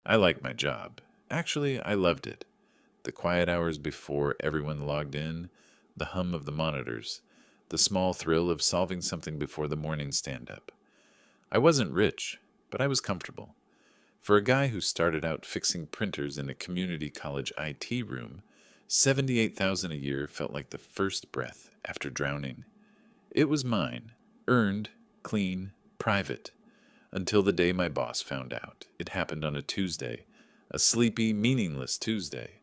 I like my job. Actually, I loved it. The quiet hours before everyone logged in, the hum of the monitors, the small thrill of solving something before the morning stand-up. I wasn't rich, but I was comfortable. For a guy who started out fixing printers in a community college IT room, 78,000 a year felt like the first breath after drowning. It was mine, earned, clean, private, until the day my boss found out. It happened on a Tuesday, a sleepy, meaningless Tuesday.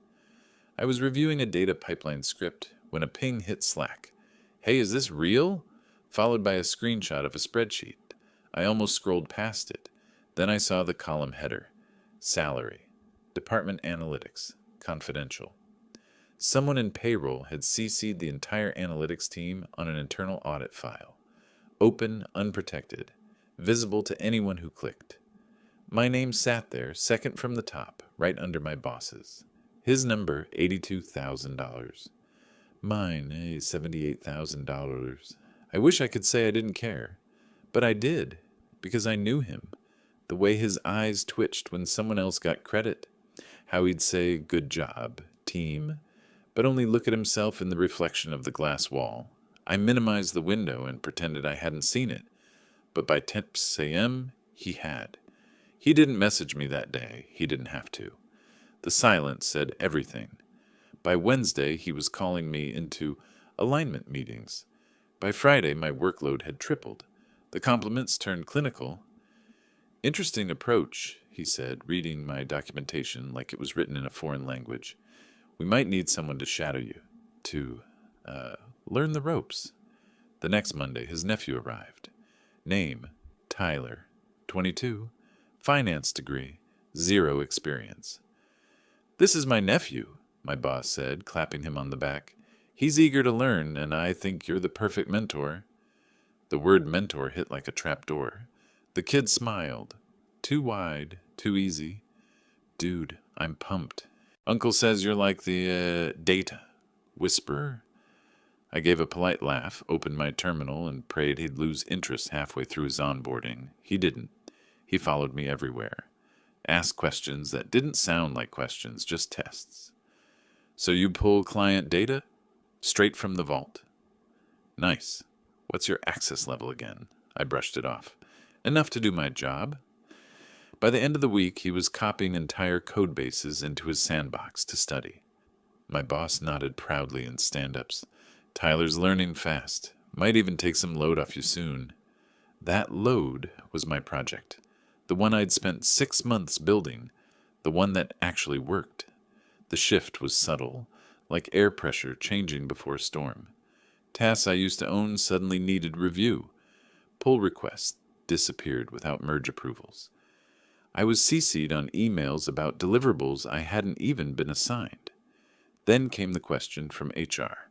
I was reviewing a data pipeline script when a ping hit Slack. "Hey, is this real?" Followed by a screenshot of a spreadsheet. I almost scrolled past it. Then I saw the column header. Salary. Department Analytics. Confidential. Someone in payroll had CC'd the entire analytics team on an internal audit file. Open, unprotected. Visible to anyone who clicked. My name sat there, second from the top, right under my boss's. His number, $82,000. Mine, $78,000. I wish I could say I didn't care. But I did, because I knew him. The way his eyes twitched when someone else got credit. How he'd say, "Good job, team," but only look at himself in the reflection of the glass wall. I minimized the window and pretended I hadn't seen it. But by 10 a.m., he had. He didn't message me that day. He didn't have to. The silence said everything. By Wednesday, he was calling me into alignment meetings. By Friday, my workload had tripled. The compliments turned clinical. "Interesting approach," he said, reading my documentation like it was written in a foreign language. "We might need someone to shadow you, to, learn the ropes." The next Monday, his nephew arrived. Name, Tyler. 22. Finance degree. 0 experience. "This is my nephew," my boss said, clapping him on the back. "He's eager to learn, and I think you're the perfect mentor." The word mentor hit like a trapdoor. The kid smiled. Too wide, too easy. "Dude, I'm pumped. Uncle says you're like the, data whisperer." I gave a polite laugh, opened my terminal, and prayed he'd lose interest halfway through his onboarding. He didn't. He followed me everywhere. Asked questions that didn't sound like questions, just tests. "So you pull client data?" "Straight from the vault." "Nice. What's your access level again?" I brushed it off. "Enough to do my job." By the end of the week, he was copying entire code bases into his sandbox to study. My boss nodded proudly in stand-ups. "Tyler's learning fast. Might even take some load off you soon." That load was my project. The one I'd spent 6 months building. The one that actually worked. The shift was subtle, like air pressure changing before a storm. Tasks I used to own suddenly needed review. Pull requests disappeared without merge approvals. I was CC'd on emails about deliverables I hadn't even been assigned. Then came the question from HR.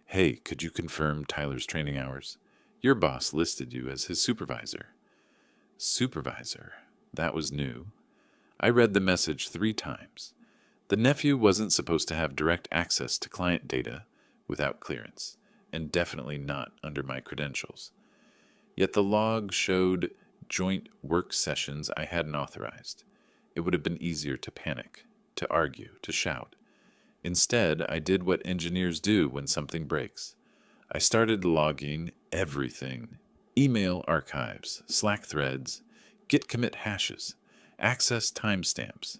"Hey, could you confirm Tyler's training hours? Your boss listed you as his supervisor." Supervisor. That was new. I read the message 3 times. The nephew wasn't supposed to have direct access to client data without clearance, and definitely not under my credentials. Yet the log showed joint work sessions I hadn't authorized. It would have been easier to panic, to argue, to shout. Instead, I did what engineers do when something breaks. I started logging everything. Email archives, Slack threads, git commit hashes, access timestamps.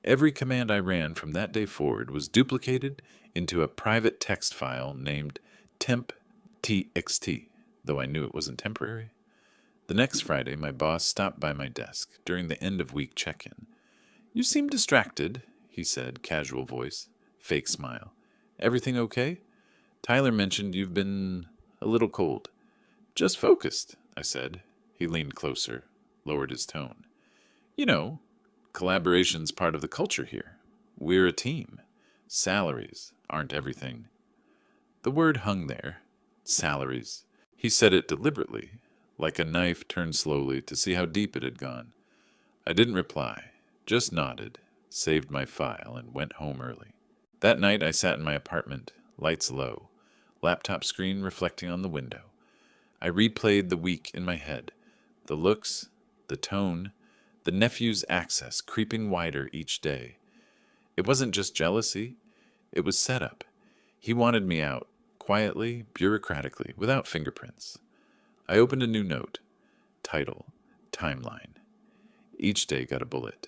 Every command I ran from that day forward was duplicated into a private text file named temp.txt, though I knew it wasn't temporary. The next Friday, my boss stopped by my desk during the end-of-week check-in. "You seem distracted," he said, casual voice, fake smile. "Everything okay? Tyler mentioned you've been a little cold." "Just focused," I said. He leaned closer, lowered his tone. "You know, collaboration's part of the culture here. We're a team. Salaries aren't everything." The word hung there. Salaries. He said it deliberately, like a knife turned slowly to see how deep it had gone. I didn't reply, just nodded, saved my file, and went home early. That night I sat in my apartment, lights low, laptop screen reflecting on the window. I replayed the week in my head. The looks, the tone, the nephew's access creeping wider each day. It wasn't just jealousy, it was setup. He wanted me out, quietly, bureaucratically, without fingerprints. I opened a new note. Title, Timeline. Each day got a bullet.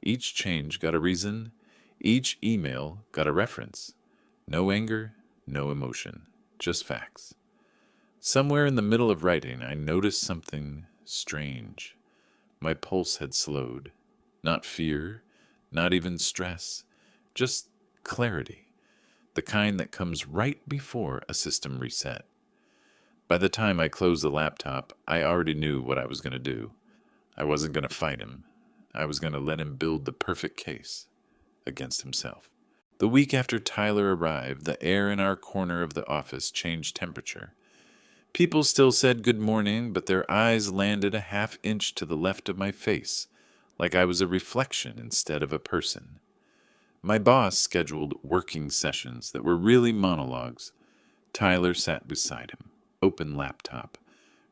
Each change got a reason. Each email got a reference. No anger, no emotion, just facts. Somewhere in the middle of writing, I noticed something strange. My pulse had slowed. Not fear, not even stress, just clarity. The kind that comes right before a system reset. By the time I closed the laptop, I already knew what I was going to do. I wasn't going to fight him. I was going to let him build the perfect case against himself. The week after Tyler arrived, the air in our corner of the office changed temperature. People still said good morning, but their eyes landed a half-inch to the left of my face, like I was a reflection instead of a person. My boss scheduled working sessions that were really monologues. Tyler sat beside him, open laptop,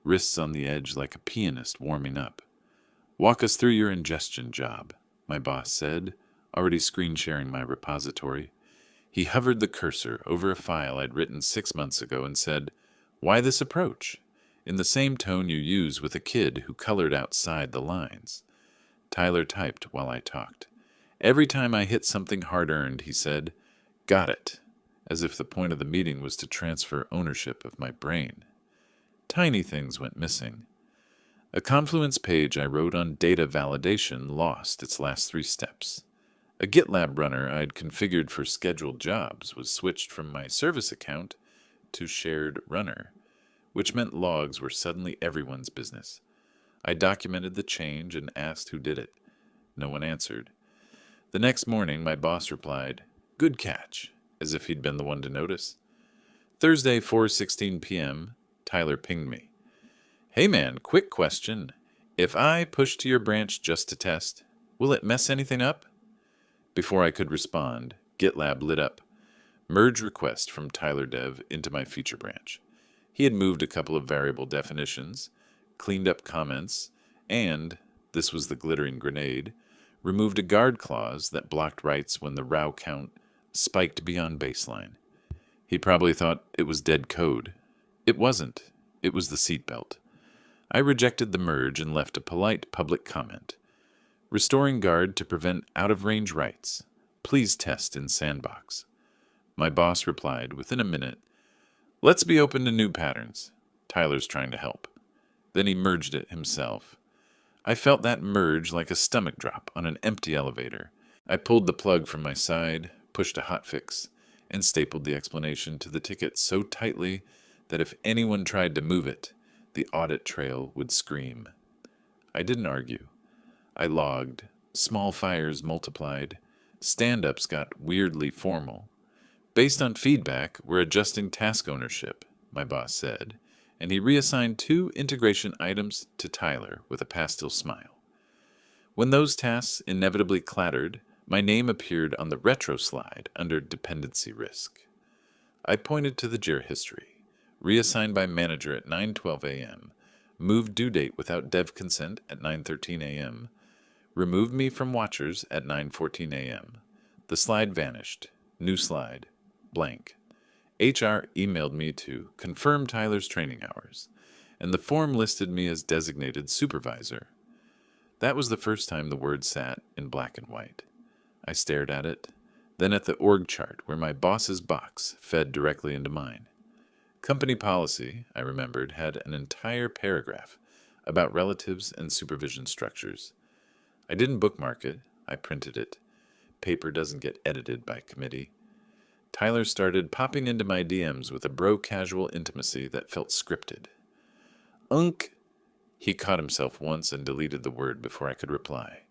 wrists on the edge like a pianist warming up. "Walk us through your ingestion job," my boss said, already screen-sharing my repository. He hovered the cursor over a file I'd written 6 months ago and said, "Why this approach?" in the same tone you use with a kid who colored outside the lines. Tyler typed while I talked. Every time I hit something hard-earned, he said, "Got it," as if the point of the meeting was to transfer ownership of my brain. Tiny things went missing. A Confluence page I wrote on data validation lost its last 3 steps. A GitLab runner I'd configured for scheduled jobs was switched from my service account to shared runner, which meant logs were suddenly everyone's business. I documented the change and asked who did it. No one answered. The next morning, my boss replied, "Good catch," as if he'd been the one to notice. Thursday, 4:16 p.m., Tyler pinged me. "Hey man, quick question. If I push to your branch just to test, will it mess anything up?" Before I could respond, GitLab lit up. Merge request from Tyler Dev into my feature branch. He had moved a couple of variable definitions, cleaned up comments, and, this was the glittering grenade, removed a guard clause that blocked writes when the row count spiked beyond baseline. He probably thought it was dead code. It wasn't. It was the seatbelt. I rejected the merge and left a polite public comment. "Restoring guard to prevent out-of-range writes. Please test in sandbox." My boss replied within a minute, "Let's be open to new patterns. Tyler's trying to help." Then he merged it himself. I felt that merge like a stomach drop on an empty elevator. I pulled the plug from my side, pushed a hotfix, and stapled the explanation to the ticket so tightly that if anyone tried to move it, the audit trail would scream. I didn't argue. I logged. Small fires multiplied. Stand-ups got weirdly formal. "Based on feedback, we're adjusting task ownership," my boss said, and he reassigned 2 integration items to Tyler with a pastel smile. When those tasks inevitably clattered, my name appeared on the retro slide under dependency risk. I pointed to the JIRA history. Reassigned by manager at 9:12 a.m., moved due date without dev consent at 9:13 a.m., removed me from watchers at 9:14 a.m. The slide vanished. New slide. Blank. HR emailed me to confirm Tyler's training hours, and the form listed me as designated supervisor. That was the first time the word sat in black and white. I stared at it, then at the org chart where my boss's box fed directly into mine. Company policy, I remembered, had an entire paragraph about relatives and supervision structures. I didn't bookmark it, I printed it. Paper doesn't get edited by committee. Tyler started popping into my DMs with a bro-casual intimacy that felt scripted. "Unk." He caught himself once and deleted the word before I could reply.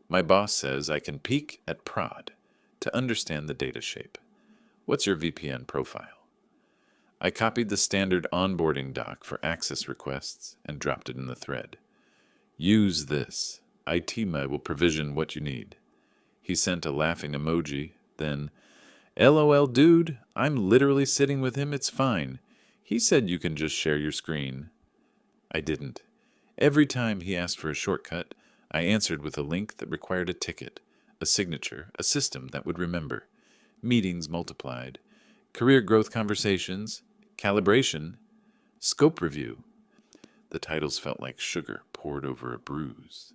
"My boss says I can peek at prod to understand the data shape. What's your VPN profile?" I copied the standard onboarding doc for access requests and dropped it in the thread. "Use this. ITMA will provision what you need." He sent a laughing emoji, then, "LOL, dude, I'm literally sitting with him, it's fine. He said you can just share your screen." I didn't. Every time he asked for a shortcut, I answered with a link that required a ticket, a signature, a system that would remember, meetings multiplied, career growth conversations, calibration, scope review. The titles felt like sugar poured over a bruise.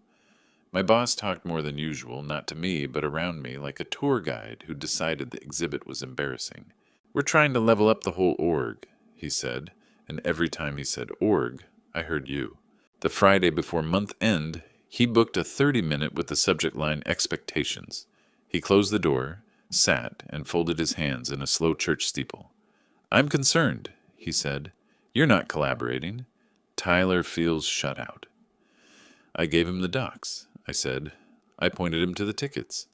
My boss talked more than usual, not to me, but around me, like a tour guide who decided the exhibit was embarrassing. "We're trying to level up the whole org," he said, and every time he said org, I heard you. The Friday before month end, he booked a 30-minute with the subject line expectations. He closed the door, sat, and folded his hands in a slow church steeple. "I'm concerned," he said. "You're not collaborating. Tyler feels shut out." I gave him the docs, I said. I pointed him to the tickets.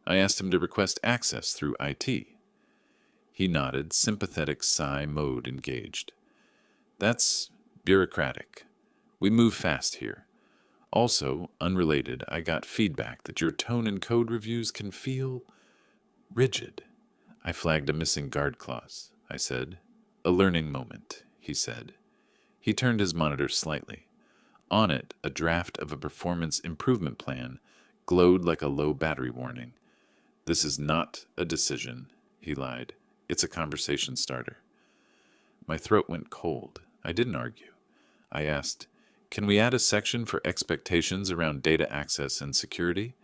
I asked him to request access through IT. He nodded, sympathetic sigh mode engaged. "That's bureaucratic. We move fast here. Also, unrelated, I got feedback that your tone and code reviews can feel rigid." I flagged a missing guard clause, I said. "A learning moment," he said. He turned his monitor slightly. On it, a draft of a performance improvement plan glowed like a low battery warning. "This is not a decision," he lied. "It's a conversation starter." My throat went cold. I didn't argue. I asked, "Can we add a section for expectations around data access and security,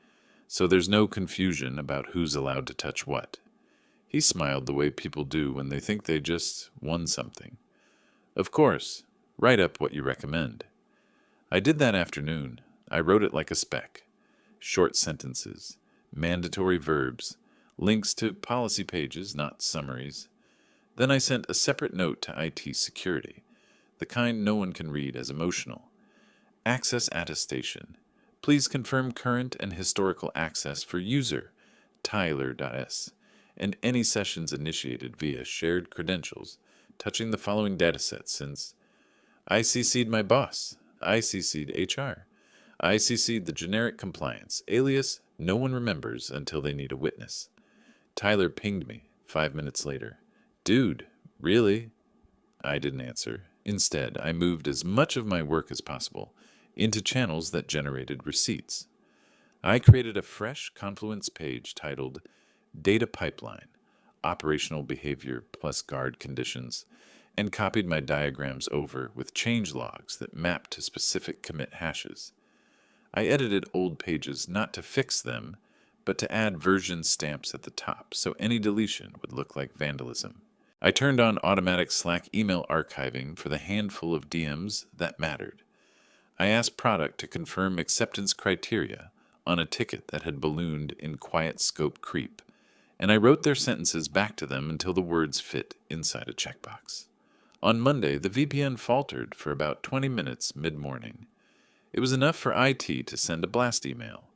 so there's no confusion about who's allowed to touch what?" He smiled the way people do when they think they just won something. "Of course. Write up what you recommend." I did that afternoon. I wrote it like a spec. Short sentences, mandatory verbs, links to policy pages, not summaries. Then I sent a separate note to IT security, the kind no one can read as emotional. "Access attestation. Please confirm current and historical access for user Tyler.s and any sessions initiated via shared credentials touching the following datasets since I CC'd my boss, I CC'd HR, I CC'd the generic compliance, alias no one remembers until they need a witness." Tyler pinged me 5 minutes later. "Dude, really?" I didn't answer. Instead, I moved as much of my work as possible into channels that generated receipts. I created a fresh Confluence page titled Data Pipeline, Operational Behavior plus Guard Conditions, and copied my diagrams over with change logs that mapped to specific commit hashes. I edited old pages not to fix them, but to add version stamps at the top so any deletion would look like vandalism. I turned on automatic Slack email archiving for the handful of DMs that mattered. I asked product to confirm acceptance criteria on a ticket that had ballooned in quiet scope creep, and I wrote their sentences back to them until the words fit inside a checkbox. On Monday, the VPN faltered for about 20 minutes mid-morning. It was enough for IT to send a blast email.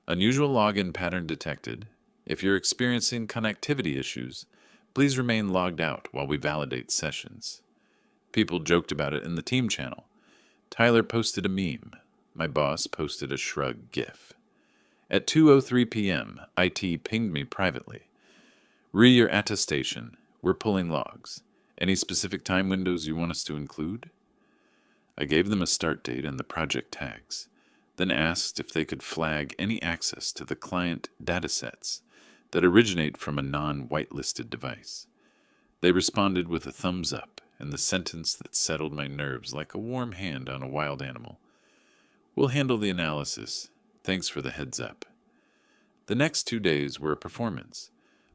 "Unusual login pattern detected. If you're experiencing connectivity issues, please remain logged out while we validate sessions." People joked about it in the team channel. Tyler posted a meme. My boss posted a shrug gif. At 2:03 p.m., IT pinged me privately. "Your attestation. We're pulling logs. Any specific time windows you want us to include?" I gave them a start date and the project tags, then asked if they could flag any access to the client datasets that originate from a non-whitelisted device. They responded with a thumbs up and the sentence that settled my nerves like a warm hand on a wild animal. "We'll handle the analysis. Thanks for the heads up." The next 2 days were a performance.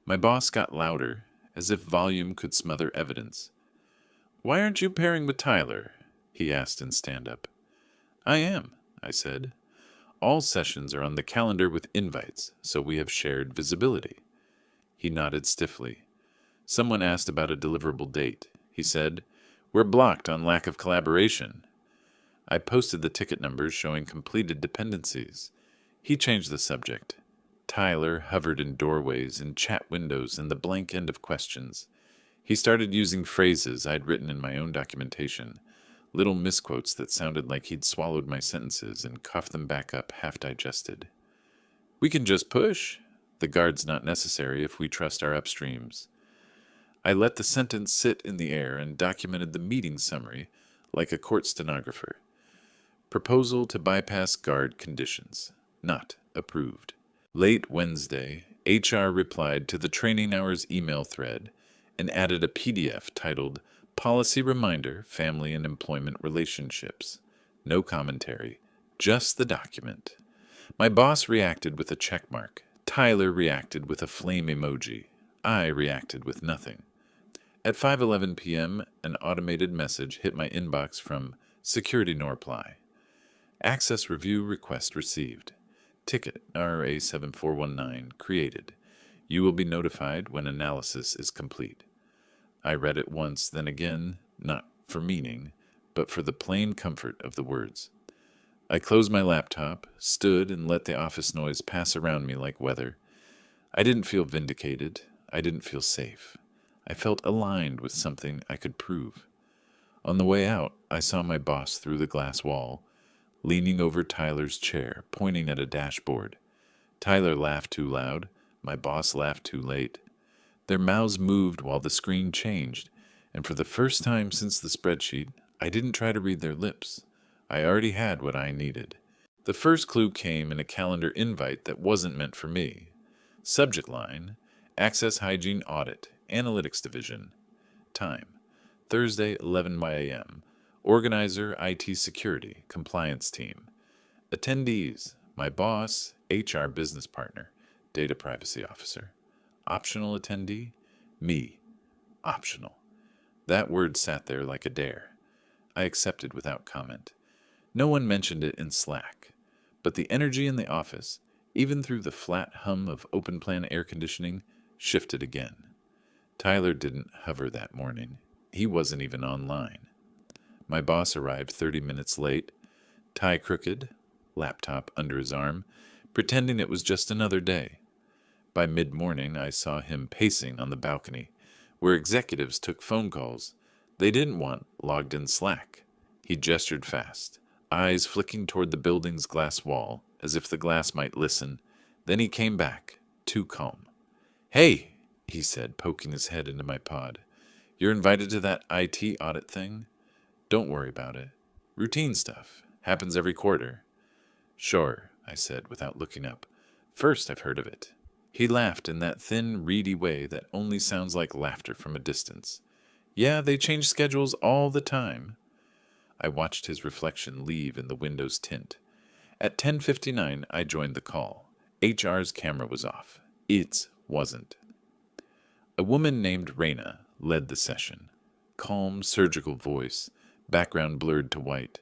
My boss got louder, as if volume could smother evidence. "Why aren't you pairing with Tyler?" he asked in stand-up. "I am," I said. "All sessions are on the calendar with invites, so we have shared visibility." He nodded stiffly. Someone asked about a deliverable date. He said, "We're blocked on lack of collaboration." I posted the ticket numbers showing completed dependencies. He changed the subject. Tyler hovered in doorways and chat windows and the blank end of questions. He started using phrases I'd written in my own documentation, little misquotes that sounded like he'd swallowed my sentences and coughed them back up half-digested. "We can just push. The guard's not necessary if we trust our upstreams." I let the sentence sit in the air and documented the meeting summary like a court stenographer. Proposal to bypass guard conditions. Not approved. Late Wednesday, HR replied to the training hours email thread and added a PDF titled Policy Reminder, Family and Employment Relationships. No commentary, just the document. My boss reacted with a check mark. Tyler reacted with a flame emoji. I reacted with nothing. At 5:11 p.m., an automated message hit my inbox from Security No Reply. Access Review Request Received. Ticket RA7419 created. You will be notified when analysis is complete. I read it once, then again, not for meaning, but for the plain comfort of the words. I closed my laptop, stood, and let the office noise pass around me like weather. I didn't feel vindicated. I didn't feel safe. I felt aligned with something I could prove. On the way out, I saw my boss through the glass wall, leaning over Tyler's chair, pointing at a dashboard. Tyler laughed too loud. My boss laughed too late. Their mouths moved while the screen changed, and for the first time since the spreadsheet, I didn't try to read their lips. I already had what I needed. The first clue came in a calendar invite that wasn't meant for me. Subject line, Access Hygiene Audit, Analytics Division. Time, Thursday, 11 a.m. Organizer, IT Security, Compliance Team. Attendees, my boss, HR Business Partner, Data Privacy Officer. Optional attendee, me. Optional. That word sat there like a dare. I accepted without comment. No one mentioned it in Slack, but the energy in the office, even through the flat hum of open-plan air conditioning, shifted again. Tyler didn't hover that morning. He wasn't even online. My boss arrived 30 minutes late, tie crooked, laptop under his arm, pretending it was just another day. By mid-morning, I saw him pacing on the balcony, where executives took phone calls. They didn't want logged-in Slack. He gestured fast, eyes flicking toward the building's glass wall, as if the glass might listen. Then he came back, too calm. "Hey," he said, poking his head into my pod. "You're invited to that IT audit thing? Don't worry about it. Routine stuff. Happens every quarter." "Sure," I said without looking up. "First I've heard of it." He laughed in that thin, reedy way that only sounds like laughter from a distance. "Yeah, they change schedules all the time." I watched his reflection leave in the window's tint. At 10:59, I joined the call. HR's camera was off. Its wasn't. A woman named Raina led the session. Calm, surgical voice, background blurred to white.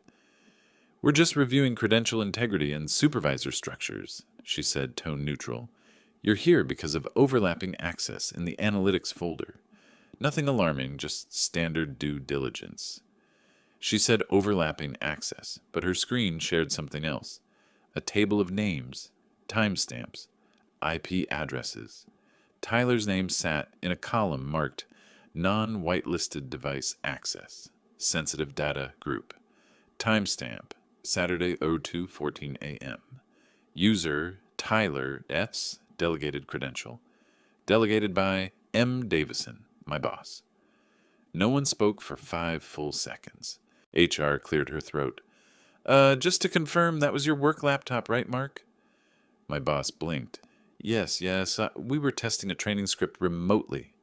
"We're just reviewing credential integrity and supervisor structures," she said, tone neutral. "You're here because of overlapping access in the analytics folder. Nothing alarming, just standard due diligence." She said overlapping access, but her screen shared something else. A table of names, timestamps, IP addresses. Tyler's name sat in a column marked Non-Whitelisted Device Access, Sensitive Data Group. Timestamp, Saturday 02:14 a.m. User, Tyler F's delegated credential. Delegated by M. Davison, my boss. No one spoke for 5 full seconds. HR cleared her throat. Just to confirm, that was your work laptop, right, Mark?" My boss blinked. Yes, we were testing a training script remotely."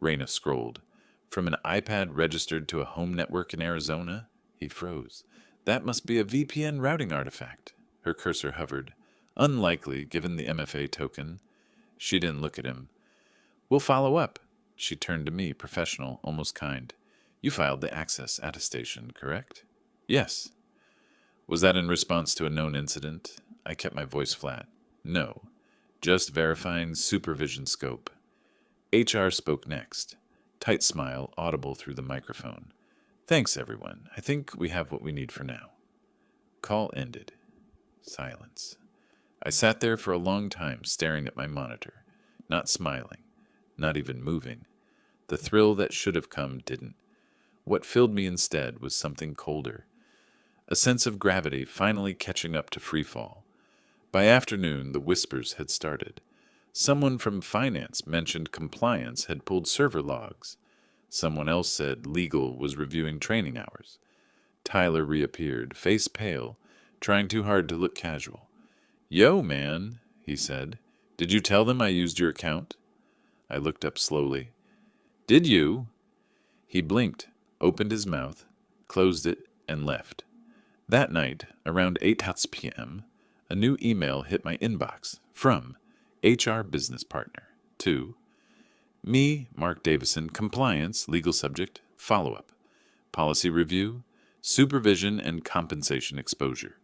Raina scrolled. "From an iPad registered to a home network in Arizona?" He froze. "That must be a VPN routing artifact." Her cursor hovered. "Unlikely, given the MFA token." She didn't look at him. "We'll follow up." She turned to me, professional, almost kind. "You filed the access attestation, correct?" "Yes." "Was that in response to a known incident?" I kept my voice flat. "No. Just verifying supervision scope." HR spoke next. Tight smile, audible through the microphone. "Thanks, everyone. I think we have what we need for now." Call ended. Silence. I sat there for a long time, staring at my monitor, not smiling, not even moving. The thrill that should have come didn't. What filled me instead was something colder. A sense of gravity finally catching up to freefall. By afternoon, the whispers had started. Someone from finance mentioned compliance had pulled server logs. Someone else said legal was reviewing training hours. Tyler reappeared, face pale, trying too hard to look casual. "Yo, man," he said. "Did you tell them I used your account?" I looked up slowly. "Did you?" He blinked, opened his mouth, closed it, and left. That night, around 8 p.m., a new email hit my inbox from HR business partner to me, Mark Davison, compliance, legal subject, follow-up, policy review, supervision and compensation exposure.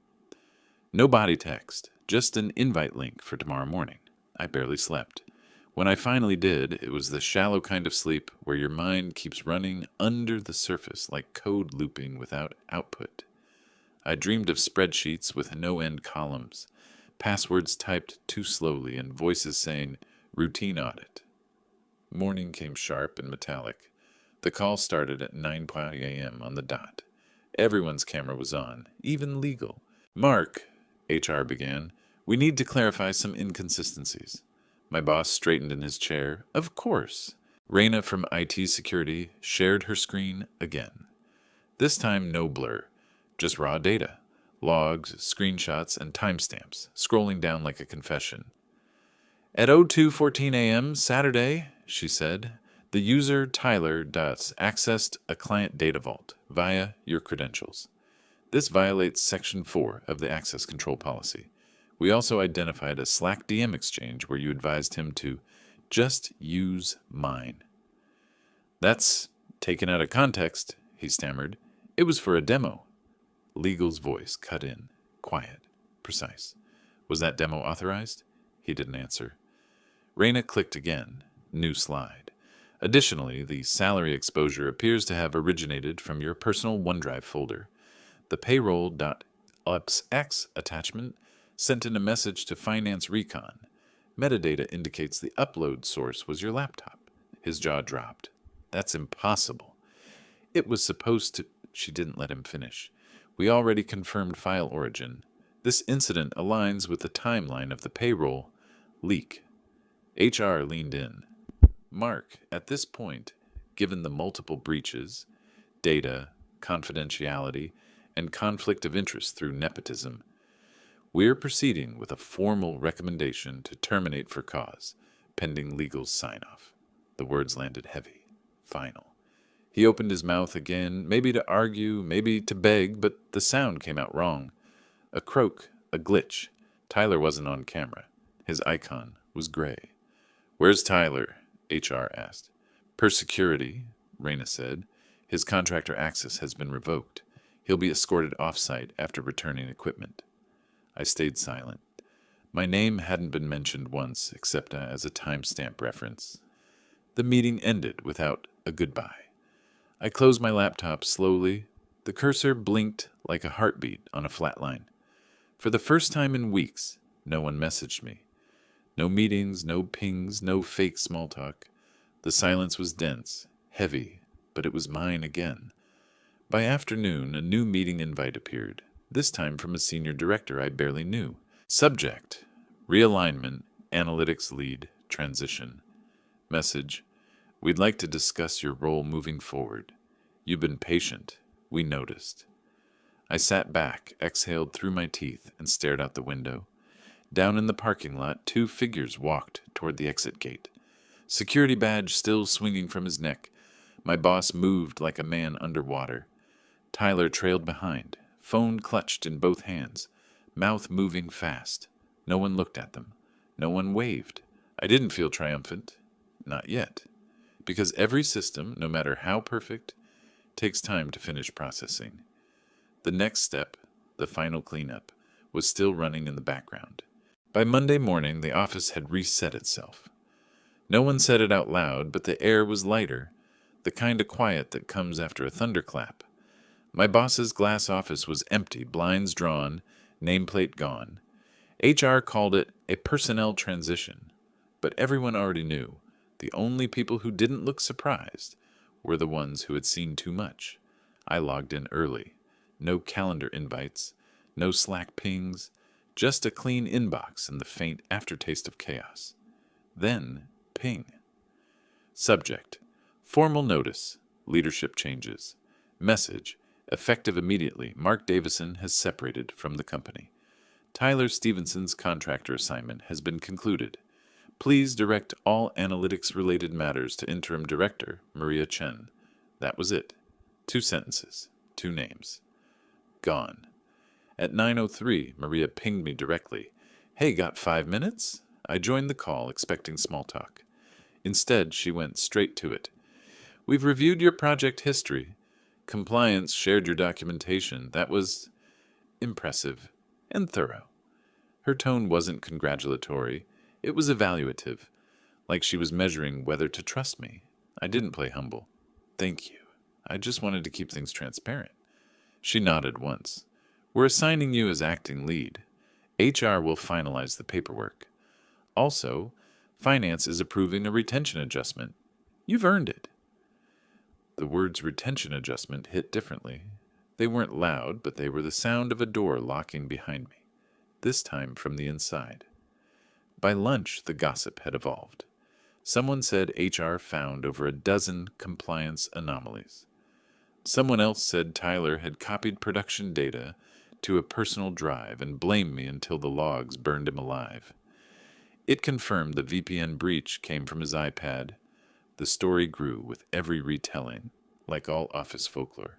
No body text, just an invite link for tomorrow morning. I barely slept. When I finally did, it was the shallow kind of sleep where your mind keeps running under the surface like code looping without output. I dreamed of spreadsheets with no-end columns, passwords typed too slowly, and voices saying, "Routine audit." Morning came sharp and metallic. The call started at 9 a.m. on the dot. Everyone's camera was on, even legal. "Mark," HR began, "we need to clarify some inconsistencies." My boss straightened in his chair. "Of course." Raina from IT security shared her screen again. This time no blur, just raw data, logs, screenshots, and timestamps, scrolling down like a confession. "At 02:14 a.m. Saturday," she said, "the user Tyler accessed a client data vault via your credentials. This violates Section 4 of the Access Control Policy. We also identified a Slack DM exchange where you advised him to just use mine." "That's taken out of context," he stammered. "It was for a demo." Legal's voice cut in, quiet, precise. "Was that demo authorized?" He didn't answer. Raina clicked again. New slide. "Additionally, the salary exposure appears to have originated from your personal OneDrive folder. The payroll.upsx attachment sent in a message to Finance Recon. Metadata indicates the upload source was your laptop." His jaw dropped. "That's impossible." "It was supposed to—" She didn't let him finish. "We already confirmed file origin. This incident aligns with the timeline of the payroll leak." HR leaned in. "Mark, at this point, given the multiple breaches, data, confidentiality, and conflict of interest through nepotism, we're proceeding with a formal recommendation to terminate for cause, pending legal sign-off." The words landed heavy, final. He opened his mouth again, maybe to argue, maybe to beg, but the sound came out wrong. A croak, a glitch. Tyler wasn't on camera. His icon was gray. "Where's Tyler?" HR asked. "Per security," Raina said. "His contractor access has been revoked. He'll be escorted off-site after returning equipment." I stayed silent. My name hadn't been mentioned once, except as a timestamp reference. The meeting ended without a goodbye. I closed my laptop slowly. The cursor blinked like a heartbeat on a flat line. For the first time in weeks, no one messaged me. No meetings, no pings, no fake small talk. The silence was dense, heavy, but it was mine again. By afternoon, a new meeting invite appeared, this time from a senior director I barely knew. Subject: Realignment, Analytics Lead, Transition. Message: We'd like to discuss your role moving forward. You've been patient. We noticed. I sat back, exhaled through my teeth, and stared out the window. Down in the parking lot, 2 figures walked toward the exit gate. Security badge still swinging from his neck. My boss moved like a man underwater. Tyler trailed behind, phone clutched in both hands, mouth moving fast. No one looked at them. No one waved. I didn't feel triumphant. Not yet. Because every system, no matter how perfect, takes time to finish processing. The next step, the final cleanup, was still running in the background. By Monday morning, the office had reset itself. No one said it out loud, but the air was lighter, the kind of quiet that comes after a thunderclap. My boss's glass office was empty, blinds drawn, nameplate gone. HR called it a personnel transition, but everyone already knew. The only people who didn't look surprised were the ones who had seen too much. I logged in early. No calendar invites, no Slack pings, just a clean inbox and the faint aftertaste of chaos. Then, ping. Subject: Formal notice. Leadership changes. Message: Effective immediately, Mark Davison has separated from the company. Tyler Stevenson's contractor assignment has been concluded. Please direct all analytics-related matters to Interim Director Maria Chen. That was it. 2 sentences, 2 names. Gone. At 9:03, Maria pinged me directly. Hey, got 5 minutes? I joined the call, expecting small talk. Instead, she went straight to it. We've reviewed your project history. Compliance shared your documentation. That was impressive and thorough. Her tone wasn't congratulatory. It was evaluative, like she was measuring whether to trust me. I didn't play humble. Thank you. I just wanted to keep things transparent. She nodded once. We're assigning you as acting lead. HR will finalize the paperwork. Also, finance is approving a retention adjustment. You've earned it. The words retention adjustment hit differently. They weren't loud, but they were the sound of a door locking behind me, this time from the inside. By lunch, the gossip had evolved. Someone said HR found over a dozen compliance anomalies. Someone else said Tyler had copied production data to a personal drive and blamed me until the logs burned him alive. It confirmed the VPN breach came from his iPad. The story grew with every retelling, like all office folklore.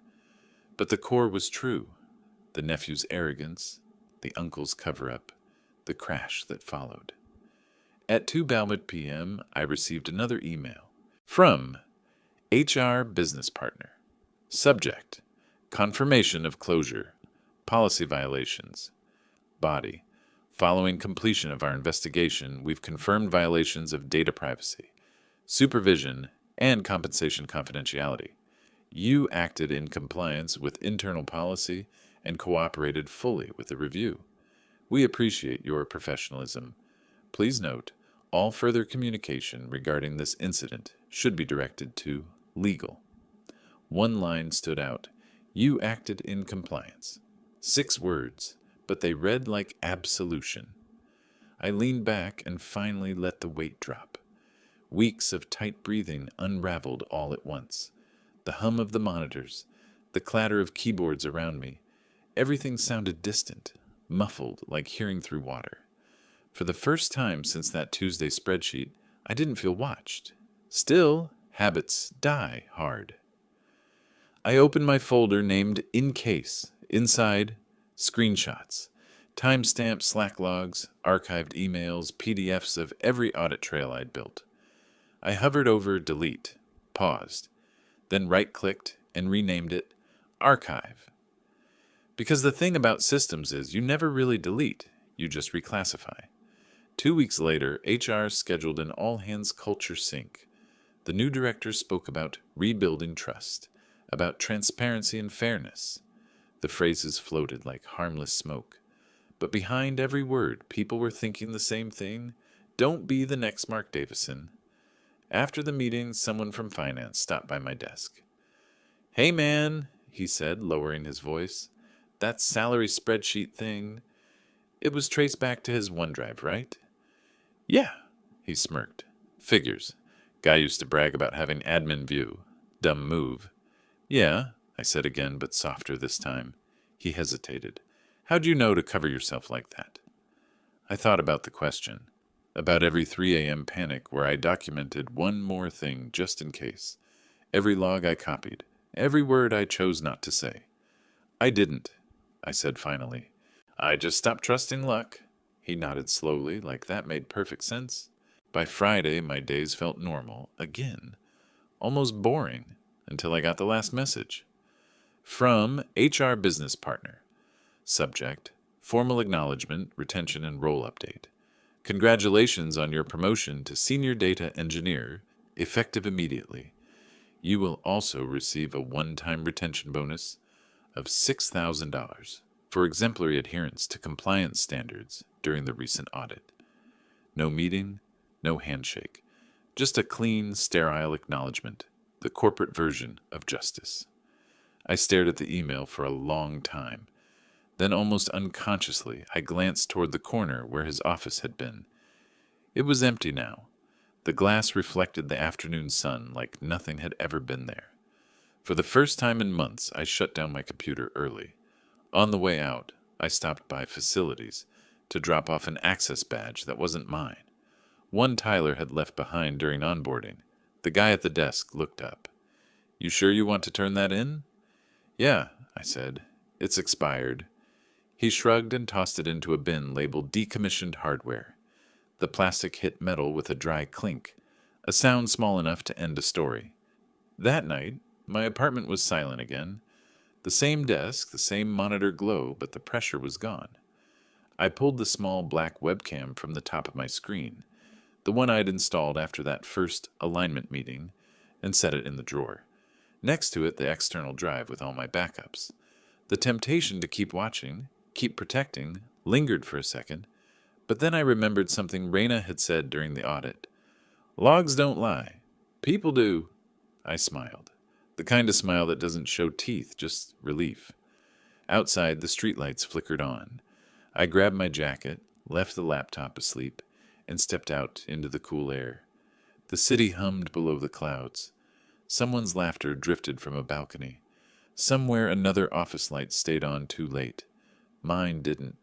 But the core was true. The nephew's arrogance, the uncle's cover-up, the crash that followed. At 2:00 p.m., I received another email from HR Business Partner. Subject: Confirmation of closure. Policy violations. Body: Following completion of our investigation, we've confirmed violations of data privacy, supervision, and compensation confidentiality. You acted in compliance with internal policy and cooperated fully with the review. We appreciate your professionalism. Please note, all further communication regarding this incident should be directed to legal. One line stood out. You acted in compliance. 6 words, but they read like absolution. I leaned back and finally let the weight drop. Weeks of tight breathing unraveled all at once. The hum of the monitors, the clatter of keyboards around me, everything sounded distant, muffled like hearing through water. For the first time since that Tuesday spreadsheet, I didn't feel watched. Still, habits die hard. I opened my folder named In Case. Inside, screenshots, timestamped Slack logs, archived emails, PDFs of every audit trail I'd built. I hovered over Delete, paused, then right-clicked and renamed it Archive. Because the thing about systems is you never really delete, you just reclassify. 2 weeks later, HR scheduled an all-hands culture sync. The new director spoke about rebuilding trust, about transparency and fairness. The phrases floated like harmless smoke. But behind every word, people were thinking the same thing. Don't be the next Mark Davison. After the meeting, someone from finance stopped by my desk. Hey man, he said, lowering his voice. That salary spreadsheet thing, it was traced back to his OneDrive, right? Yeah, he smirked. Figures. Guy used to brag about having admin view. Dumb move. Yeah, I said again, but softer this time. He hesitated. How'd you know to cover yourself like that? I thought about the question. About every 3 a.m. panic where I documented one more thing just in case. Every log I copied. Every word I chose not to say. I didn't, I said finally. I just stopped trusting luck. He nodded slowly, like that made perfect sense. By Friday, my days felt normal, again. Almost boring, until I got the last message. From HR Business Partner. Subject: Formal acknowledgement, retention, and role update. Congratulations on your promotion to Senior Data Engineer, effective immediately. You will also receive a one-time retention bonus of $6,000 for exemplary adherence to compliance standards during the recent audit. No meeting, no handshake, just a clean, sterile acknowledgement, the corporate version of justice. I stared at the email for a long time. Then almost unconsciously, I glanced toward the corner where his office had been. It was empty now. The glass reflected the afternoon sun like nothing had ever been there. For the first time in months, I shut down my computer early. On the way out, I stopped by facilities to drop off an access badge that wasn't mine. One Tyler had left behind during onboarding. The guy at the desk looked up. "You sure you want to turn that in?" "Yeah," I said. "It's expired." He shrugged and tossed it into a bin labeled decommissioned hardware. The plastic hit metal with a dry clink, a sound small enough to end a story. That night, my apartment was silent again. The same desk, the same monitor glow, but the pressure was gone. I pulled the small black webcam from the top of my screen, the one I'd installed after that first alignment meeting, and set it in the drawer. Next to it, the external drive with all my backups. The temptation to keep watching, keep protecting, lingered for a second, but then I remembered something Raina had said during the audit. "Logs don't lie. People do." I smiled. The kind of smile that doesn't show teeth, just relief. Outside, the streetlights flickered on. I grabbed my jacket, left the laptop asleep, and stepped out into the cool air. The city hummed below the clouds. Someone's laughter drifted from a balcony. Somewhere another office light stayed on too late. Mine didn't.